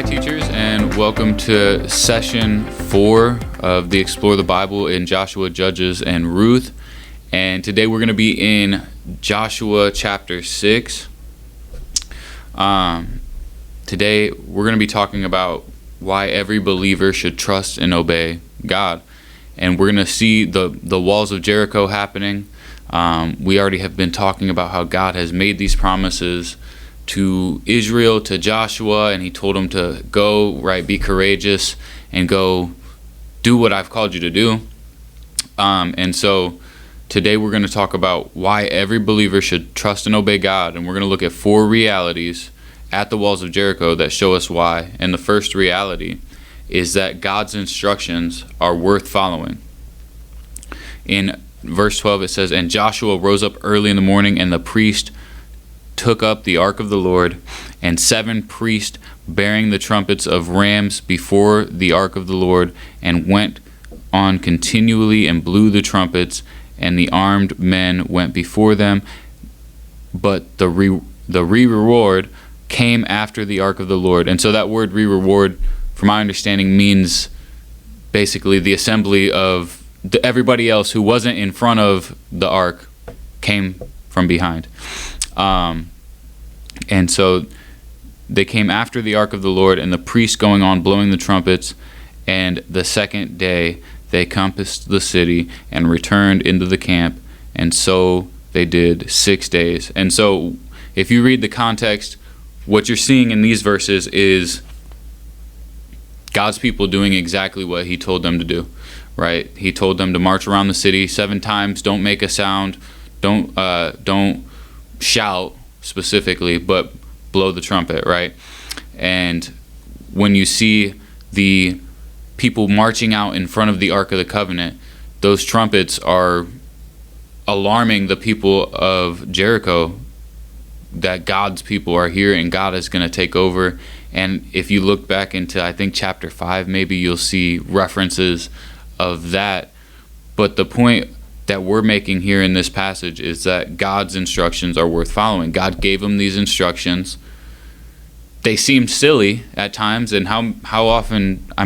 Hi teachers, and welcome to session 4 of the Explore the Bible in Joshua, Judges, and Ruth. And today we're going to be in Joshua chapter 6. Today we're going to be talking about why every believer should trust and obey God. And we're going to see the walls of Jericho happening. We already have been talking about how God has made these promises to Israel, to Joshua, and he told him to go, right, be courageous and go do what I've called you to do. And so today we're going to talk about why every believer should trust and obey God. And we're going to look at 4 realities at the walls of Jericho that show us why. And the first reality is that God's instructions are worth following. In verse 12 it says, "And Joshua rose up early in the morning, and the priest took up the ark of the Lord, and 7 priests bearing the trumpets of rams before the ark of the Lord, and went on continually and blew the trumpets, and the armed men went before them. But the reward came after the ark of the Lord." And so that word reward, from my understanding, means basically the assembly of everybody else who wasn't in front of the ark came from behind. And so they came after the ark of the Lord, and the priests going on blowing the trumpets. And the second day they compassed the city and returned into the camp, and so they did 6 days. And so if you read the context, what you're seeing in these verses is God's people doing exactly what he told them to do, right? He told them to march around the city 7 times, don't make a sound, don't shout specifically, but blow the trumpet, right? And when you see the people marching out in front of the Ark of the Covenant, those trumpets are alarming the people of Jericho that God's people are here and God is going to take over. And if you look back into, I think, chapter 5, maybe you'll see references of that. But the point that we're making here in this passage is that God's instructions are worth following. God gave them these instructions. They seem silly at times, and how often, I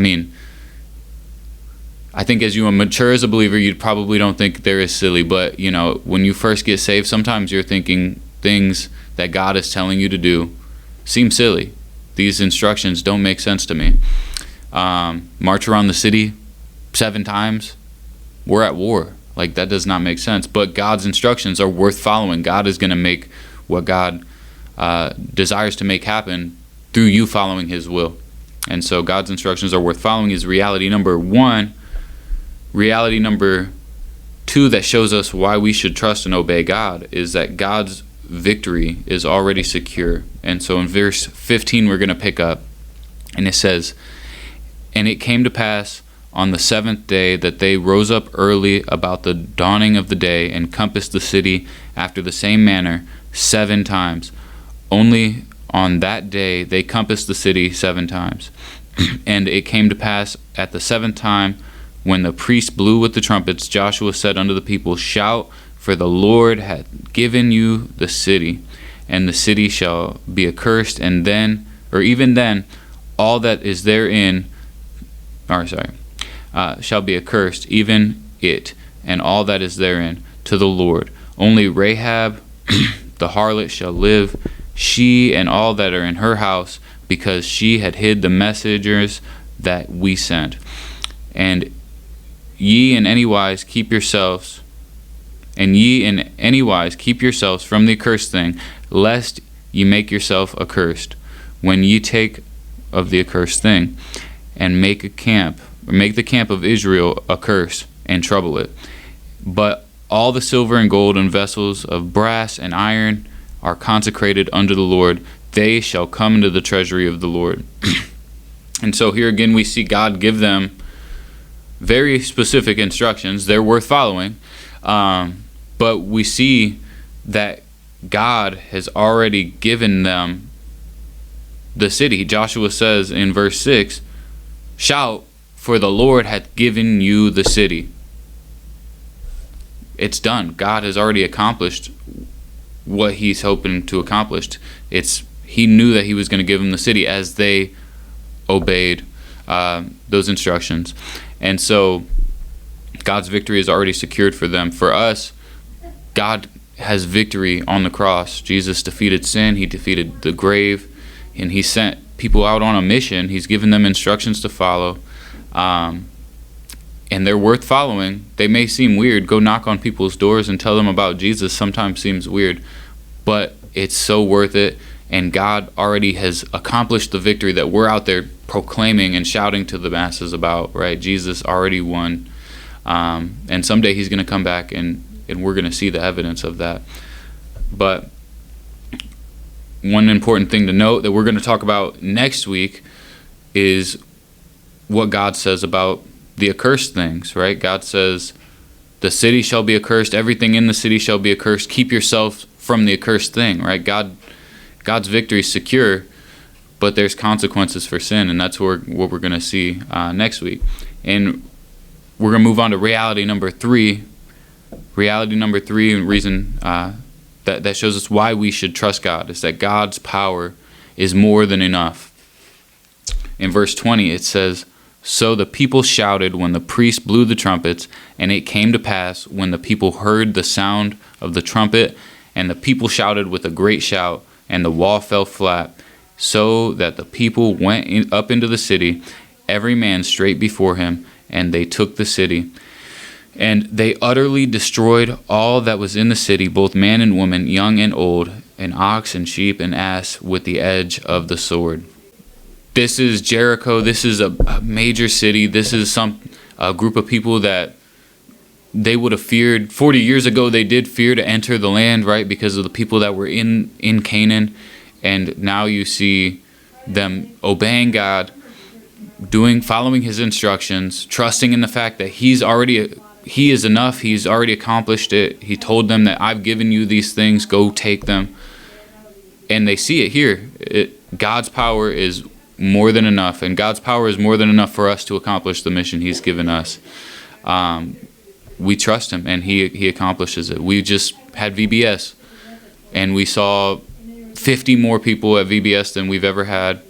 think as you mature as a believer, you probably don't think they're as silly, but when you first get saved, sometimes you're thinking things that God is telling you to do seem silly. These instructions don't make sense to me. March around the city 7 times, we're at war. Like, that does not make sense. But God's instructions are worth following. God is going to make what God desires to make happen through you following his will. And so God's instructions are worth following is reality number 1. Reality number 2 that shows us why we should trust and obey God is that God's victory is already secure. And so in verse 15 we're going to pick up, and it says, "And it came to pass on the 7th day that they rose up early about the dawning of the day, and compassed the city after the same manner 7 times. Only on that day they compassed the city 7 times. And it came to pass at the 7th time, when the priest blew with the trumpets, Joshua said unto the people, Shout, for the Lord hath given you the city, and the city shall be accursed, and then, or even then, all that is therein, shall be accursed, even it, and all that is therein, to the Lord. Only Rahab the harlot shall live, she and all that are in her house, because she had hid the messengers that we sent. And ye in any wise keep yourselves from the accursed thing, lest ye make yourself accursed, when ye take of the accursed thing, and make the camp of Israel a curse, and trouble it. But all the silver and gold and vessels of brass and iron are consecrated unto the Lord. They shall come into the treasury of the Lord." And so here again we see God give them very specific instructions. They're worth following. But we see that God has already given them the city. Joshua says in verse 6, "Shout, for the Lord hath given you the city." It's done. God has already accomplished what he's hoping to accomplish. He knew that he was going to give them the city as they obeyed those instructions. And so God's victory is already secured for them. For us, God has victory on the cross. Jesus defeated sin. He defeated the grave. And he sent people out on a mission. He's given them instructions to follow. And they're worth following. They may seem weird. Go knock on people's doors and tell them about Jesus sometimes seems weird. But it's so worth it. And God already has accomplished the victory that we're out there proclaiming and shouting to the masses about, right? Jesus already won. And someday he's going to come back and we're going to see the evidence of that. But one important thing to note that we're going to talk about next week is what God says about the accursed things, right? God says, the city shall be accursed, everything in the city shall be accursed. Keep yourself from the accursed thing, right? God's victory is secure, but there's consequences for sin, and that's what we're going to see next week. And we're going to move on to reality number 3. Reality number 3, and reason that shows us why we should trust God, is that God's power is more than enough. In verse 20, it says, so the people shouted when the priest blew the trumpets, and it came to pass when the people heard the sound of the trumpet, and the people shouted with a great shout, and the wall fell flat, so that the people went up into the city, every man straight before him, and they took the city. And they utterly destroyed all that was in the city, both man and woman, young and old, and ox and sheep and ass, with the edge of the sword. This is Jericho. This is a major city. This is a group of people that they would have feared. 40 years ago, they did fear to enter the land, right, because of the people that were in Canaan. And now you see them obeying God, following his instructions, trusting in the fact that he is enough. He's already accomplished it. He told them that I've given you these things, go take them. And they see it here. God's power is more than enough, and God's power is more than enough for us to accomplish the mission he's given us. We trust him, and he accomplishes it. We just had VBS, and we saw 50 more people at VBS than we've ever had,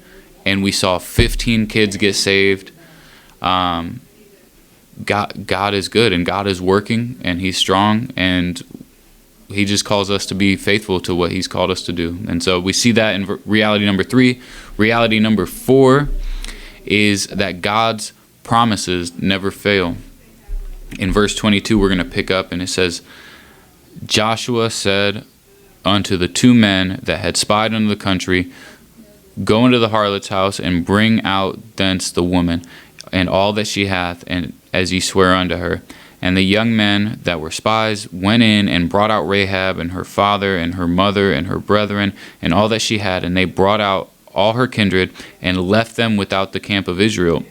and we saw 15 kids get saved. God is good, and God is working, and he's strong, and he just calls us to be faithful to what he's called us to do. And so we see that in reality number 3. Reality number 4 is that God's promises never fail. In verse 22, we're going to pick up, and it says, Joshua said unto the 2 men that had spied into the country, go into the harlot's house, and bring out thence the woman, and all that she hath, and as ye swear unto her. And the young men that were spies went in and brought out Rahab and her father and her mother and her brethren and all that she had. And they brought out all her kindred and left them without the camp of Israel.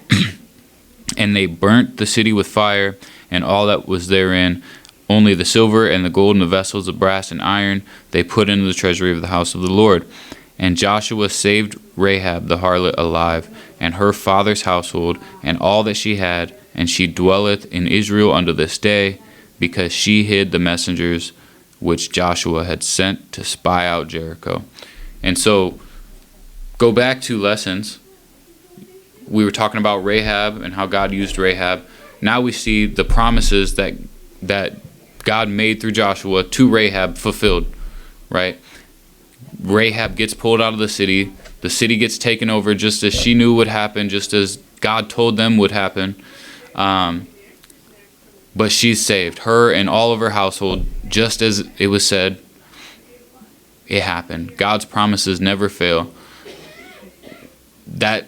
And they burnt the city with fire and all that was therein. Only the silver and the gold and the vessels of brass and iron they put into the treasury of the house of the Lord. And Joshua saved Rahab the harlot alive, and her father's household, and all that she had, and she dwelleth in Israel unto this day, because she hid the messengers which Joshua had sent to spy out Jericho. And so, go back 2 lessons. We were talking about Rahab and how God used Rahab. Now we see the promises that God made through Joshua to Rahab fulfilled, right? Rahab gets pulled out of the city. The city gets taken over just as she knew would happen, just as God told them would happen. But she's saved. Her and all of her household, just as it was said, it happened. God's promises never fail. That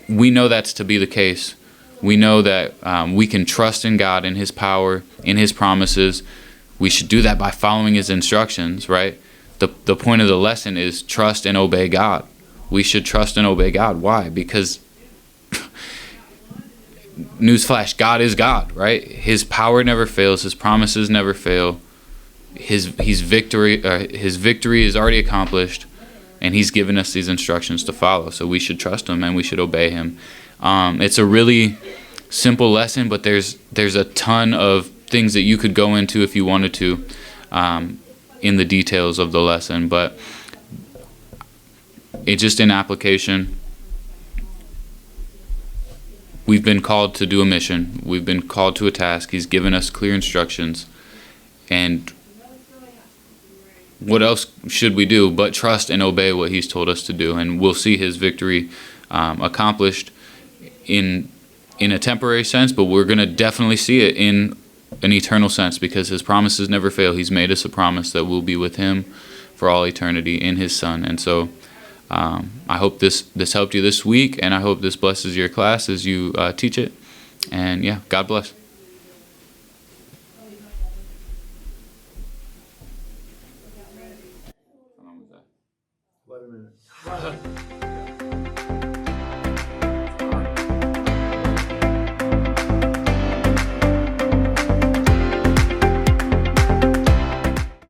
we know that's to be the case. We know that we can trust in God, in his power, in his promises. We should do that by following his instructions, right? The point of the lesson is trust and obey God. We should trust and obey God. Why? Because, newsflash, God is God, right? His power never fails. His promises never fail. His victory is already accomplished, and he's given us these instructions to follow. So we should trust him and we should obey him. It's a really simple lesson, but there's a ton of things that you could go into if you wanted to in the details of the lesson. But it's just in application. we've been called to do a mission. We've been called to a task. He's given us clear instructions. And what else should we do but trust and obey what he's told us to do? And we'll see his victory accomplished in a temporary sense, but we're going to definitely see it in an eternal sense, because his promises never fail. He's made us a promise that we'll be with him for all eternity in his Son. And so I hope this helped you this week, and I hope this blesses your class as you teach it. And yeah, God bless. Wait a minute.